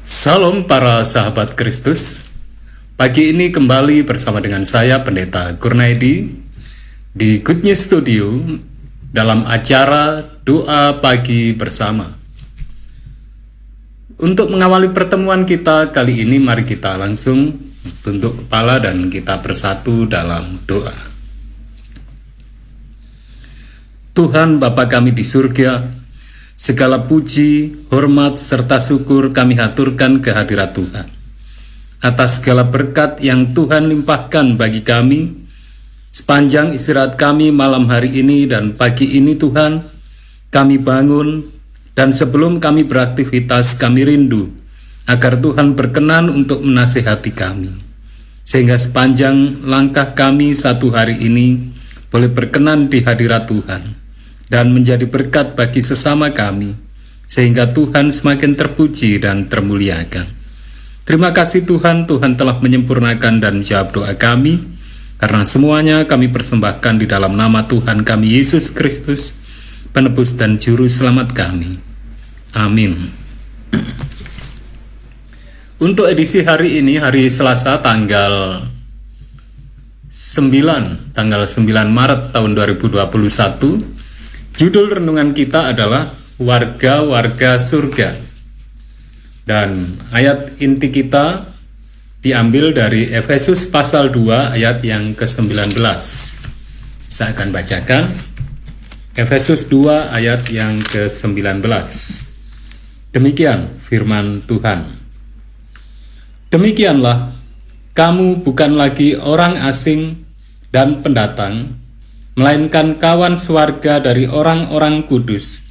Salam para sahabat Kristus. Pagi ini kembali bersama dengan saya Pendeta Kurnaidi di Good News Studio dalam acara Doa Pagi Bersama. Untuk mengawali pertemuan kita kali ini, mari kita langsung tunduk kepala dan kita bersatu dalam doa. Tuhan Bapa kami di surga, segala puji, hormat, serta syukur kami haturkan ke hadirat Tuhan atas segala berkat yang Tuhan limpahkan bagi kami sepanjang istirahat kami malam hari ini dan pagi ini. Tuhan, kami bangun dan sebelum kami beraktivitas kami rindu agar Tuhan berkenan untuk menasihati kami, sehingga sepanjang langkah kami satu hari ini boleh berkenan di hadirat Tuhan dan menjadi berkat bagi sesama kami, sehingga Tuhan semakin terpuji dan termuliakan. Terima kasih Tuhan, Tuhan telah menyempurnakan dan menjawab doa kami, karena semuanya kami persembahkan di dalam nama Tuhan kami Yesus Kristus, penebus dan juru selamat kami. Amin. Untuk edisi hari ini, hari Selasa tanggal 9 Maret tahun 2021, judul renungan kita adalah Warga-warga Surga. Dan ayat inti kita diambil dari Efesus pasal 2 ayat yang ke-19. Saya akan bacakan Efesus 2 ayat yang ke-19. Demikian firman Tuhan. Demikianlah, kamu bukan lagi orang asing dan pendatang, melainkan kawan sewarga dari orang-orang kudus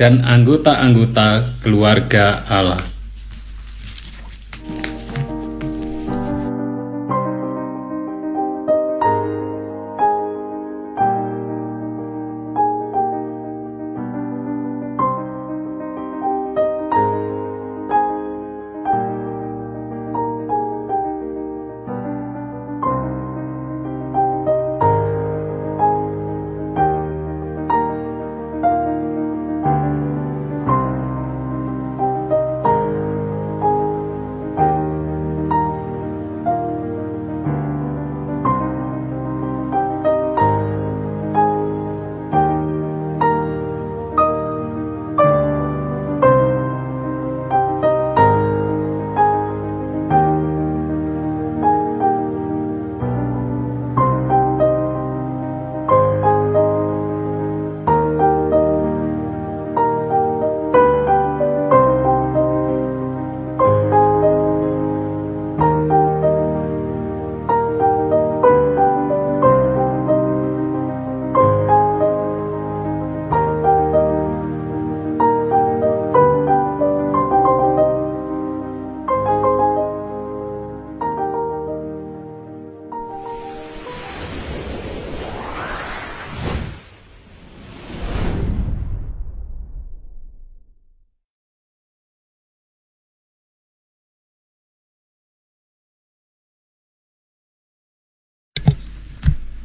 dan anggota-anggota keluarga Allah.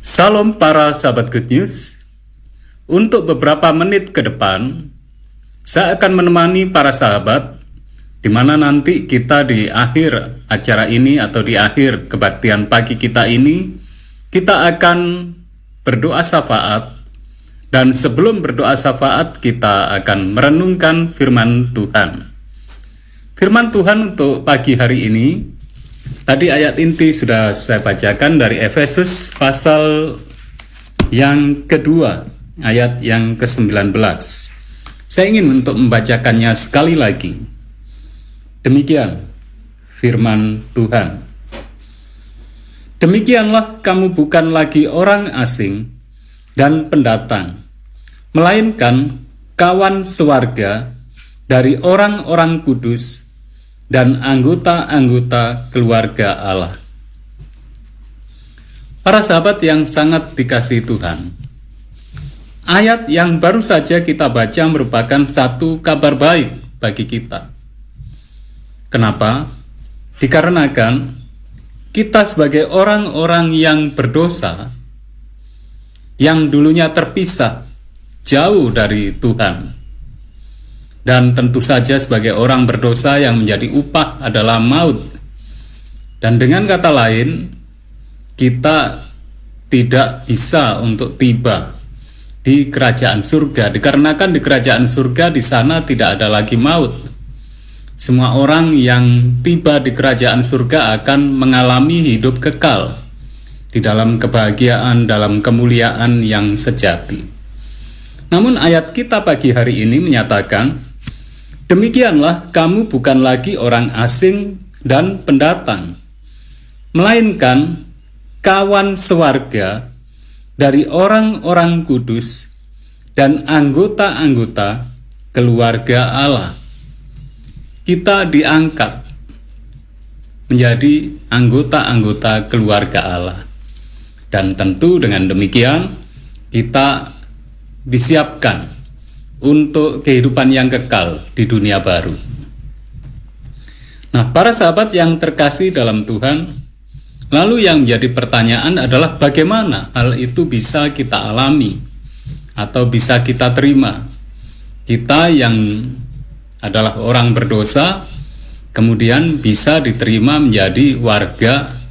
Salam para sahabat Good News. Untuk beberapa menit ke depan, saya akan menemani para sahabat, di mana nanti kita di akhir acara ini atau di akhir kebaktian pagi kita ini, kita akan berdoa syafaat. Dan sebelum berdoa syafaat, kita akan merenungkan firman Tuhan. Firman Tuhan untuk pagi hari ini, tadi ayat inti sudah saya bacakan dari Efesus pasal yang kedua, ayat yang ke-19. Saya ingin untuk membacakannya sekali lagi. Demikian firman Tuhan. Demikianlah kamu bukan lagi orang asing dan pendatang, melainkan kawan sewarga dari orang-orang kudus dan anggota-anggota keluarga Allah. Para sahabat yang sangat dikasihi Tuhan, ayat yang baru saja kita baca merupakan satu kabar baik bagi kita. Kenapa? Dikarenakan kita sebagai orang-orang yang berdosa, yang dulunya terpisah jauh dari Tuhan, Dan tentu saja sebagai orang berdosa yang menjadi upah adalah maut. Dan dengan kata lain, kita tidak bisa untuk tiba di kerajaan surga, dikarenakan di kerajaan surga di sana tidak ada lagi maut. Semua orang yang tiba di kerajaan surga akan mengalami hidup kekal di dalam kebahagiaan, dalam kemuliaan yang sejati. Namun ayat kita pagi hari ini menyatakan, demikianlah kamu bukan lagi orang asing dan pendatang, melainkan kawan sewarga dari orang-orang kudus dan anggota-anggota keluarga Allah. Kita diangkat menjadi anggota-anggota keluarga Allah. Dan tentu dengan demikian kita disiapkan untuk kehidupan yang kekal di dunia baru. Nah, para sahabat yang terkasih dalam Tuhan, lalu yang menjadi pertanyaan adalah bagaimana hal itu bisa kita alami atau bisa kita terima. Kita yang adalah orang berdosa kemudian bisa diterima menjadi warga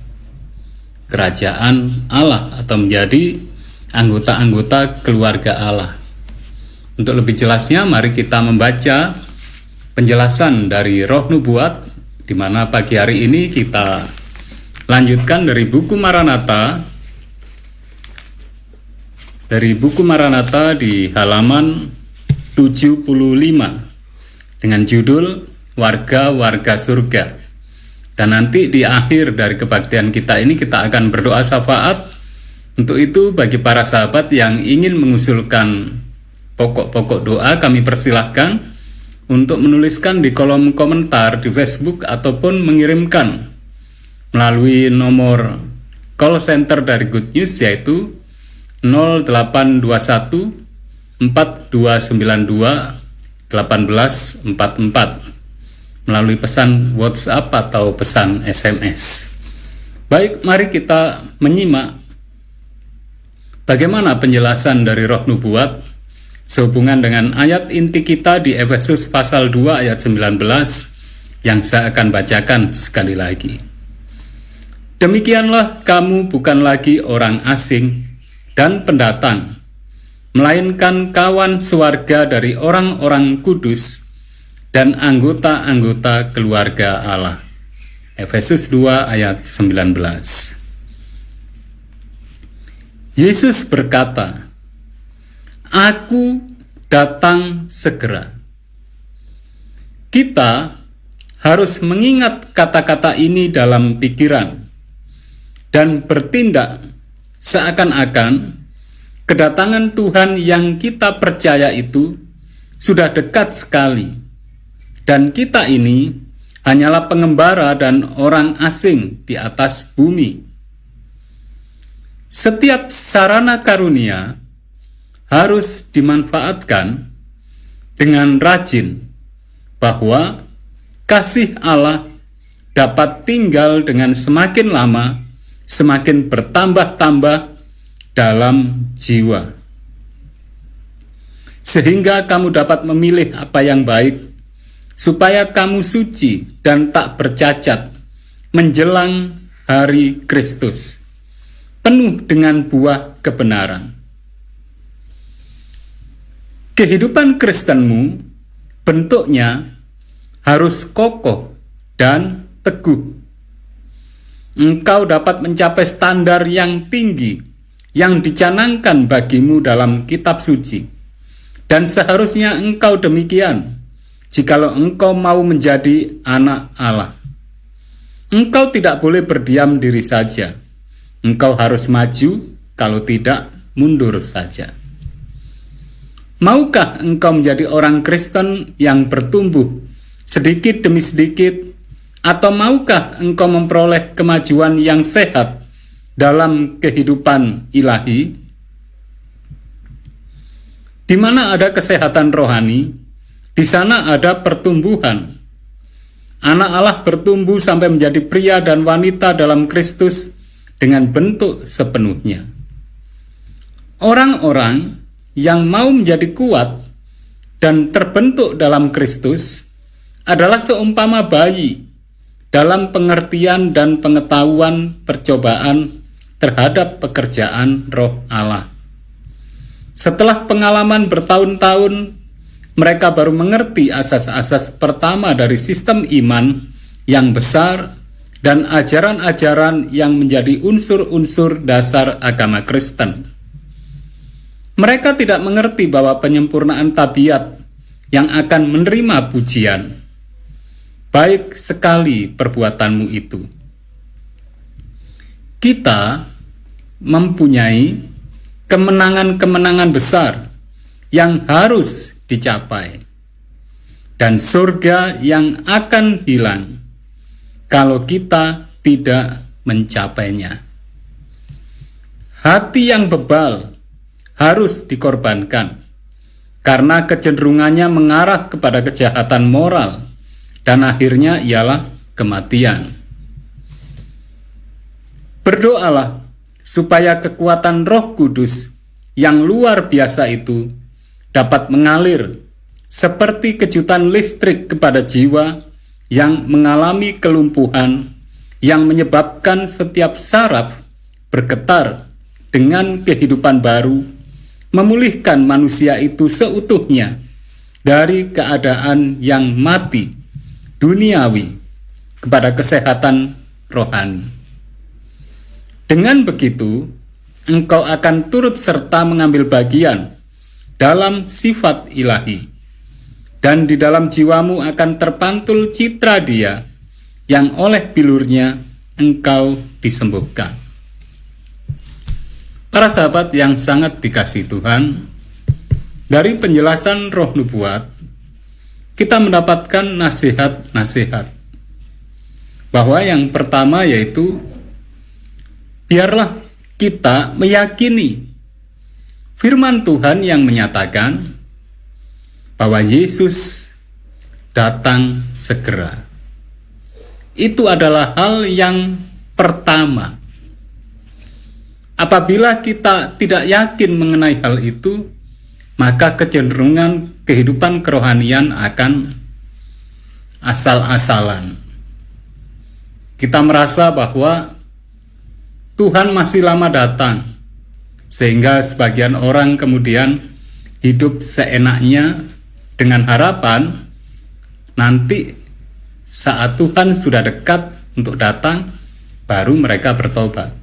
kerajaan Allah atau menjadi anggota-anggota keluarga Allah. Untuk lebih jelasnya, mari kita membaca penjelasan dari Roh Nubuat, di mana pagi hari ini kita lanjutkan dari buku Maranatha. Dari buku Maranatha di halaman 75 dengan judul Warga-warga Surga. Dan nanti di akhir dari kebaktian kita ini kita akan berdoa syafaat. Untuk itu bagi para sahabat yang ingin mengusulkan pokok-pokok doa, kami persilahkan untuk menuliskan di kolom komentar di Facebook ataupun mengirimkan melalui nomor call center dari Good News, yaitu 0821 4292 1844 melalui pesan WhatsApp atau pesan SMS. Baik, mari kita menyimak bagaimana penjelasan dari Roh Nubuat sehubungan dengan ayat inti kita di Efesus pasal 2 ayat 19 yang saya akan bacakan sekali lagi. Demikianlah kamu bukan lagi orang asing dan pendatang, melainkan kawan sewarga dari orang-orang kudus dan anggota-anggota keluarga Allah. Efesus 2 ayat 19. Yesus berkata, "Aku datang segera." Kita harus mengingat kata-kata ini dalam pikiran dan bertindak seakan-akan kedatangan Tuhan yang kita percaya itu sudah dekat sekali. Dan kita ini hanyalah pengembara dan orang asing di atas bumi. Setiap sarana karunia harus dimanfaatkan dengan rajin, bahwa kasih Allah dapat tinggal dengan semakin lama, semakin bertambah-tambah dalam jiwa. Sehingga kamu dapat memilih apa yang baik, supaya kamu suci dan tak bercacat menjelang hari Kristus, penuh dengan buah kebenaran. Kehidupan Kristenmu bentuknya harus kokoh dan teguh. Engkau dapat mencapai standar yang tinggi yang dicanangkan bagimu dalam kitab suci, dan seharusnya engkau demikian jikalau engkau mau menjadi anak Allah. Engkau tidak boleh berdiam diri saja. Engkau harus maju, kalau tidak mundur saja. Maukah engkau menjadi orang Kristen yang bertumbuh sedikit demi sedikit, atau maukah engkau memperoleh kemajuan yang sehat dalam kehidupan ilahi? Di mana ada kesehatan rohani, di sana ada pertumbuhan. Anak Allah bertumbuh sampai menjadi pria dan wanita dalam Kristus dengan bentuk sepenuhnya. Orang-orang yang mau menjadi kuat dan terbentuk dalam Kristus adalah seumpama bayi dalam pengertian dan pengetahuan percobaan terhadap pekerjaan Roh Allah. Setelah pengalaman bertahun-tahun, mereka baru mengerti asas-asas pertama dari sistem iman yang besar dan ajaran-ajaran yang menjadi unsur-unsur dasar agama Kristen. Mereka tidak mengerti bahwa penyempurnaan tabiat yang akan menerima pujian. Baik sekali perbuatanmu itu. Kita mempunyai kemenangan-kemenangan besar yang harus dicapai, dan surga yang akan hilang kalau kita tidak mencapainya. Hati yang bebal harus dikorbankan karena kecenderungannya mengarah kepada kejahatan moral dan akhirnya ialah kematian. Berdoalah supaya kekuatan Roh Kudus yang luar biasa itu dapat mengalir seperti kejutan listrik kepada jiwa yang mengalami kelumpuhan yang menyebabkan setiap saraf bergetar dengan kehidupan baru, memulihkan manusia itu seutuhnya dari keadaan yang mati duniawi kepada kesehatan rohani. Dengan begitu, engkau akan turut serta mengambil bagian dalam sifat ilahi, dan di dalam jiwamu akan terpantul citra Dia yang oleh bilurnya engkau disembuhkan. Para sahabat yang sangat dikasihi Tuhan, dari penjelasan roh nubuat, kita mendapatkan nasihat-nasihat. Bahwa yang pertama yaitu, biarlah kita meyakini firman Tuhan yang menyatakan bahwa Yesus datang segera. Itu adalah hal yang pertama. Apabila kita tidak yakin mengenai hal itu, maka kecenderungan kehidupan kerohanian akan asal-asalan. Kita merasa bahwa Tuhan masih lama datang, sehingga sebagian orang kemudian hidup seenaknya dengan harapan nanti saat Tuhan sudah dekat untuk datang, baru mereka bertobat.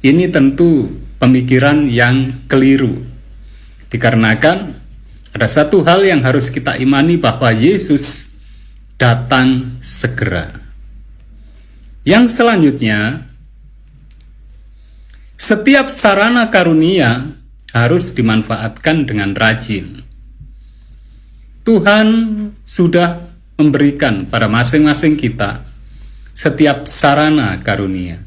Ini tentu pemikiran yang keliru, dikarenakan ada satu hal yang harus kita imani, bahwa Yesus datang segera. Yang selanjutnya, setiap sarana karunia harus dimanfaatkan dengan rajin. Tuhan sudah memberikan pada masing-masing kita setiap sarana karunia.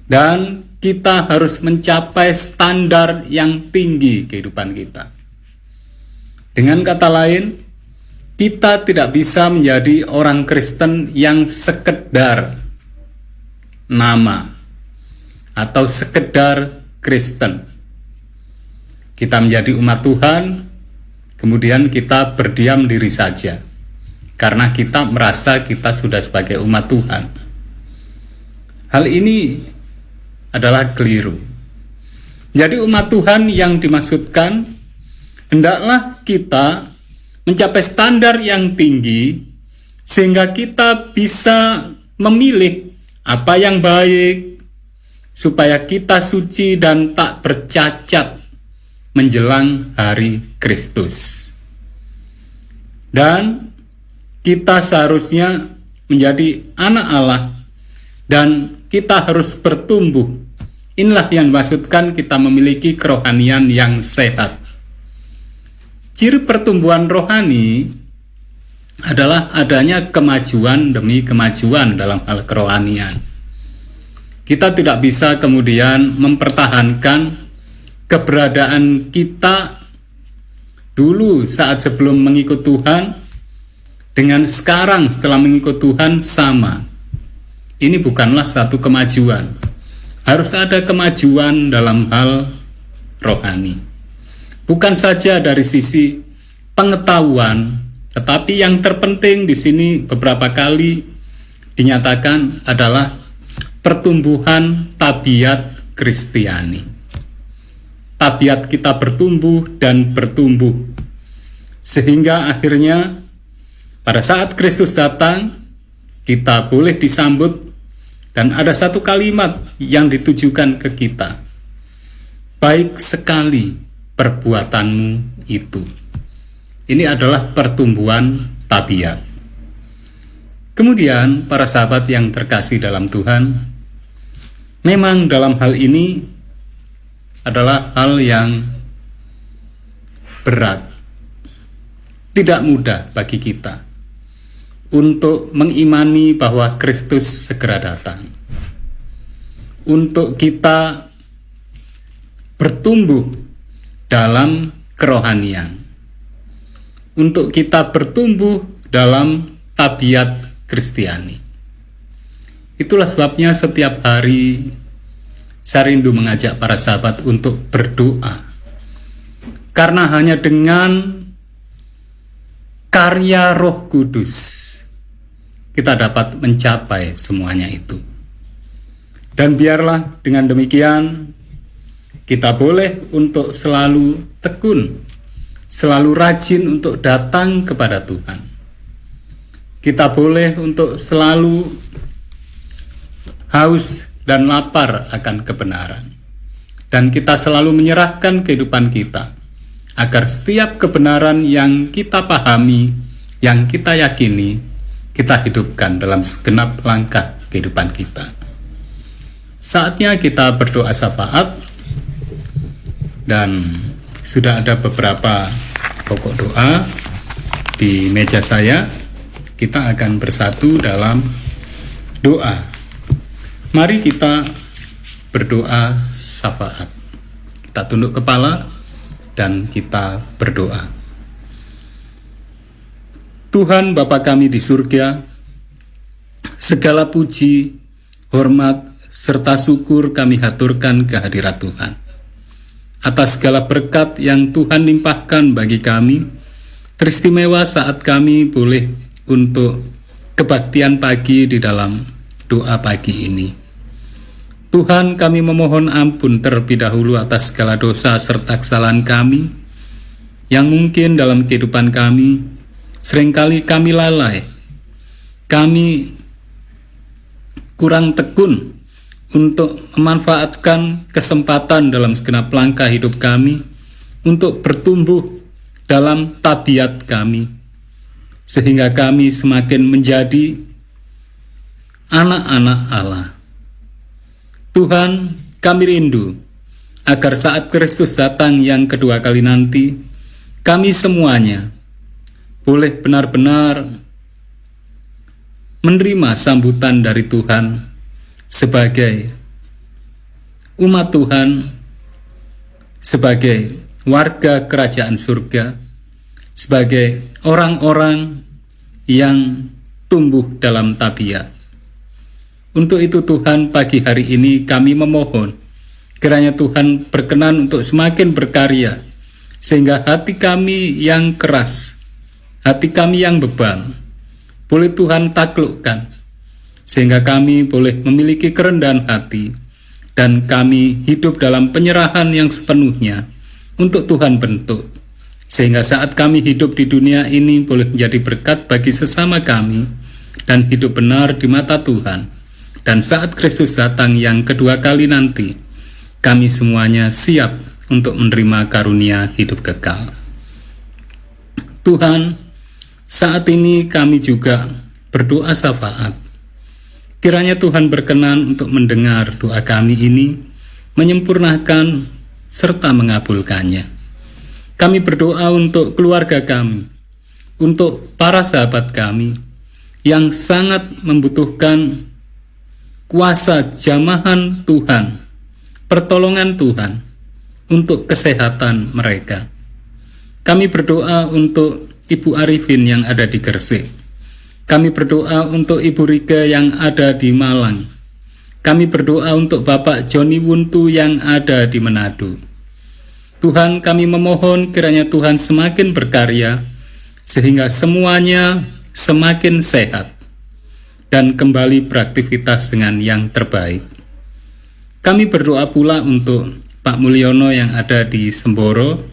Dan kita harus mencapai standar yang tinggi kehidupan kita. Dengan kata lain, kita tidak bisa menjadi orang Kristen yang sekedar nama atau sekedar Kristen. Kita menjadi umat Tuhan, kemudian kita berdiam diri saja karena kita merasa kita sudah sebagai umat Tuhan. Hal ini adalah keliru. Jadi umat Tuhan yang dimaksudkan, hendaklah kita mencapai standar yang tinggi sehingga kita bisa memilih apa yang baik supaya kita suci dan tak bercacat menjelang hari Kristus. Dan kita seharusnya menjadi anak Allah dan kita harus bertumbuh. Inilah yang dimaksudkan kita memiliki kerohanian yang sehat. Ciri pertumbuhan rohani adalah adanya kemajuan demi kemajuan dalam hal kerohanian. Kita tidak bisa kemudian mempertahankan keberadaan kita dulu saat sebelum mengikut Tuhan dengan sekarang setelah mengikut Tuhan sama. Ini bukanlah satu kemajuan. Harus ada kemajuan dalam hal rohani. Bukan saja dari sisi pengetahuan, tetapi yang terpenting di sini beberapa kali dinyatakan adalah pertumbuhan tabiat Kristiani. Tabiat kita bertumbuh dan bertumbuh, sehingga akhirnya pada saat Kristus datang, kita boleh disambut, dan ada satu kalimat yang ditujukan ke kita: baik sekali perbuatanmu itu. Ini adalah pertumbuhan tabiat. Kemudian para sahabat yang terkasih dalam Tuhan, memang dalam hal ini adalah hal yang berat, tidak mudah bagi kita untuk mengimani bahwa Kristus segera datang, untuk kita bertumbuh dalam kerohanian, untuk kita bertumbuh dalam tabiat Kristiani. Itulah sebabnya setiap hari saya rindu mengajak para sahabat untuk berdoa, karena hanya dengan karya Roh Kudus kita dapat mencapai semuanya itu. Dan biarlah dengan demikian kita boleh untuk selalu tekun, selalu rajin untuk datang kepada Tuhan. Kita boleh untuk selalu haus dan lapar akan kebenaran. Dan kita selalu menyerahkan kehidupan kita, agar setiap kebenaran yang kita pahami, yang kita yakini, kita hidupkan dalam segenap langkah kehidupan kita. Saatnya kita berdoa syafaat, dan sudah ada beberapa pokok doa di meja saya. Kita akan bersatu dalam doa. Mari kita berdoa syafaat. Kita tunduk kepala dan kita berdoa. Tuhan Bapa kami di surga, segala puji, hormat, serta syukur kami haturkan ke hadirat Tuhan atas segala berkat yang Tuhan limpahkan bagi kami, teristimewa saat kami boleh untuk kebaktian pagi di dalam doa pagi ini. Tuhan, kami memohon ampun terlebih dahulu atas segala dosa serta kesalahan kami yang mungkin dalam kehidupan kami seringkali kami lalai, kami kurang tekun untuk memanfaatkan kesempatan dalam segenap langkah hidup kami untuk bertumbuh dalam tabiat kami, sehingga kami semakin menjadi anak-anak Allah. Tuhan, kami rindu agar saat Kristus datang yang kedua kali nanti, kami semuanya boleh benar-benar menerima sambutan dari Tuhan sebagai umat Tuhan, sebagai warga kerajaan surga, sebagai orang-orang yang tumbuh dalam tabiat. Untuk itu Tuhan, pagi hari ini kami memohon kiranya Tuhan berkenan untuk semakin berkarya, sehingga hati kami yang keras, hati kami yang beban, boleh Tuhan taklukkan, sehingga kami boleh memiliki kerendahan hati, dan kami hidup dalam penyerahan yang sepenuhnya untuk Tuhan bentuk, sehingga saat kami hidup di dunia ini boleh menjadi berkat bagi sesama kami, dan hidup benar di mata Tuhan. Dan saat Kristus datang yang kedua kali nanti, kami semuanya siap untuk menerima karunia hidup kekal. Tuhan, saat ini kami juga berdoa syafaat. Kiranya Tuhan berkenan untuk mendengar doa kami ini, menyempurnakan serta mengabulkannya. Kami berdoa untuk keluarga kami, untuk para sahabat kami yang sangat membutuhkan kuasa jamahan Tuhan, pertolongan Tuhan untuk kesehatan mereka. Kami berdoa untuk Ibu Arifin yang ada di Gresik. Kami berdoa untuk Ibu Rika yang ada di Malang. Kami berdoa untuk Bapak Joni Wuntu yang ada di Manado. Tuhan, kami memohon kiranya Tuhan semakin berkarya, sehingga semuanya semakin sehat dan kembali beraktivitas dengan yang terbaik. Kami berdoa pula untuk Pak Mulyono yang ada di Semboro.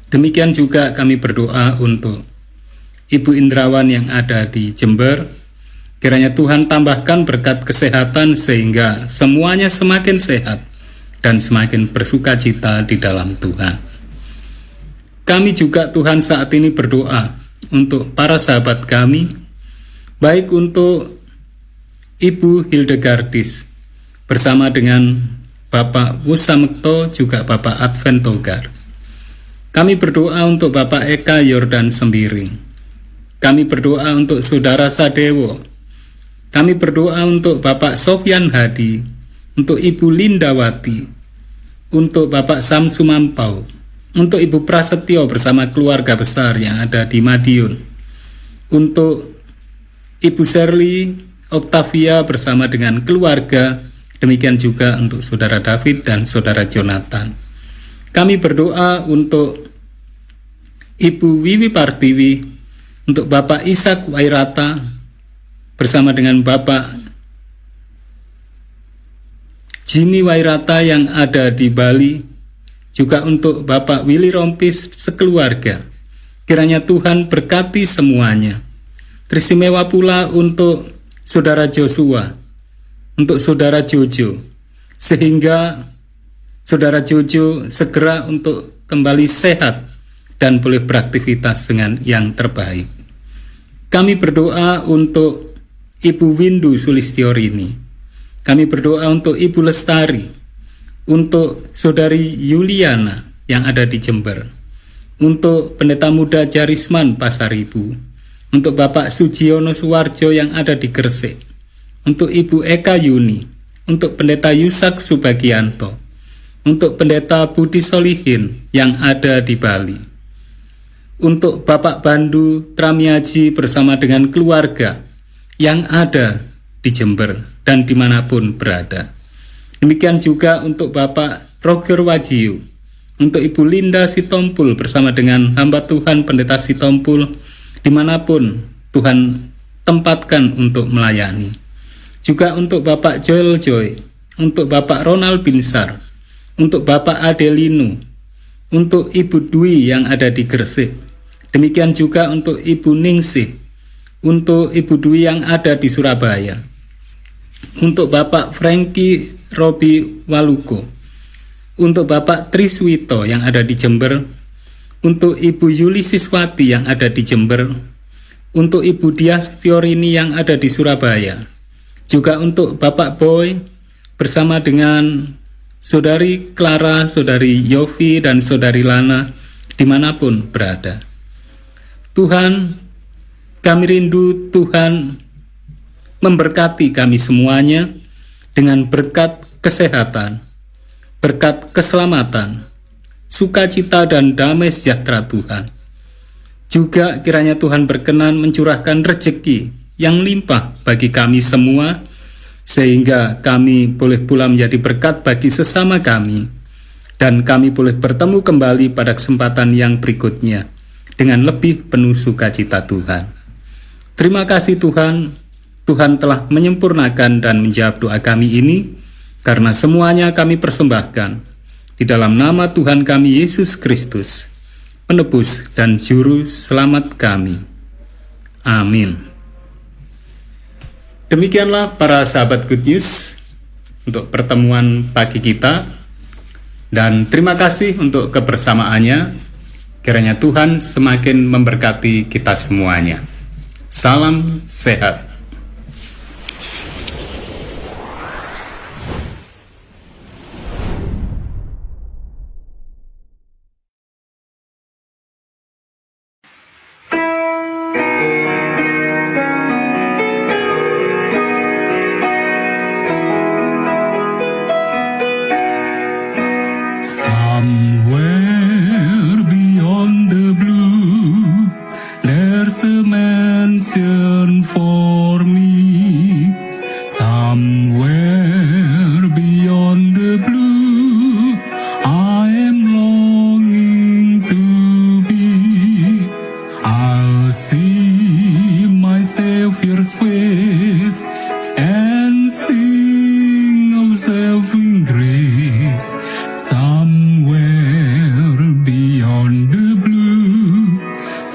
Demikian juga kami berdoa untuk Ibu Indrawan yang ada di Jember. Kiranya Tuhan tambahkan berkat kesehatan sehingga semuanya semakin sehat dan semakin bersukacita di dalam Tuhan. Kami juga Tuhan saat ini berdoa untuk para sahabat kami, baik untuk Ibu Hildegardis bersama dengan Bapak Wusamekto, juga Bapak Adventogar. Kami berdoa untuk Bapak Eka Yordan Sembiring. Kami berdoa untuk Saudara Sadewo. Kami berdoa untuk Bapak Sofyan Hadi, untuk Ibu Lindawati, untuk Bapak Samsu Mampau, untuk Ibu Prasetyo bersama keluarga besar yang ada di Madiun, untuk Ibu Sherly Octavia bersama dengan keluarga, demikian juga untuk Saudara David dan Saudara Jonathan. Kami berdoa untuk Ibu Wiwi Partiwi, untuk Bapak Ishak Wairata bersama dengan Bapak Jimmy Wairata yang ada di Bali, juga untuk Bapak Willy Rompis sekeluarga. Kiranya Tuhan berkati semuanya. Teristimewa pula untuk Saudara Joshua, untuk Saudara Jojo, sehingga Saudara Jojo segera untuk kembali sehat dan boleh beraktivitas dengan yang terbaik. Kami berdoa untuk Ibu Windu Sulistiorini. Kami berdoa untuk Ibu Lestari, untuk Saudari Yuliana yang ada di Jember, untuk Pendeta Muda Jarisman Pasaribu, untuk Bapak Sujiono Suwarjo yang ada di Gresik, untuk Ibu Eka Yuni, untuk Pendeta Yusak Subagianto, untuk Pendeta Budi Solihin yang ada di Bali, untuk Bapak Bandu Tramiaji bersama dengan keluarga yang ada di Jember dan dimanapun berada. Demikian juga untuk Bapak Roger Wajiu, untuk Ibu Linda Sitompul bersama dengan hamba Tuhan Pendeta Sitompul dimanapun Tuhan tempatkan untuk melayani. Juga untuk Bapak Joel Joy, untuk Bapak Ronald Binsar, untuk Bapak Adelino, untuk Ibu Dwi yang ada di Gresik. Demikian juga untuk Ibu Ningsih, untuk Ibu Dwi yang ada di Surabaya, untuk Bapak Franky Robi Waluko, untuk Bapak Triswito yang ada di Jember, untuk Ibu Yuli Siswati yang ada di Jember, untuk Ibu Dias Tiorini yang ada di Surabaya, juga untuk Bapak Boy bersama dengan Saudari Clara, Saudari Yofi, dan Saudari Lana dimanapun berada. Tuhan, kami rindu Tuhan memberkati kami semuanya dengan berkat kesehatan, berkat keselamatan, sukacita dan damai sejahtera Tuhan. Juga kiranya Tuhan berkenan mencurahkan rezeki yang limpah bagi kami semua, sehingga kami boleh pula menjadi berkat bagi sesama kami, dan kami boleh bertemu kembali pada kesempatan yang berikutnya dengan lebih penuh sukacita Tuhan. Terima kasih Tuhan, Tuhan telah menyempurnakan dan menjawab doa kami ini, karena semuanya kami persembahkan di dalam nama Tuhan kami Yesus Kristus, penebus dan juru selamat kami. Amin. Demikianlah para sahabat Good News untuk pertemuan pagi kita, dan terima kasih untuk kebersamaannya. Kiranya Tuhan semakin memberkati kita semuanya. Salam sehat. Somewhere beyond the blue, there's a mansion for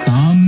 Sam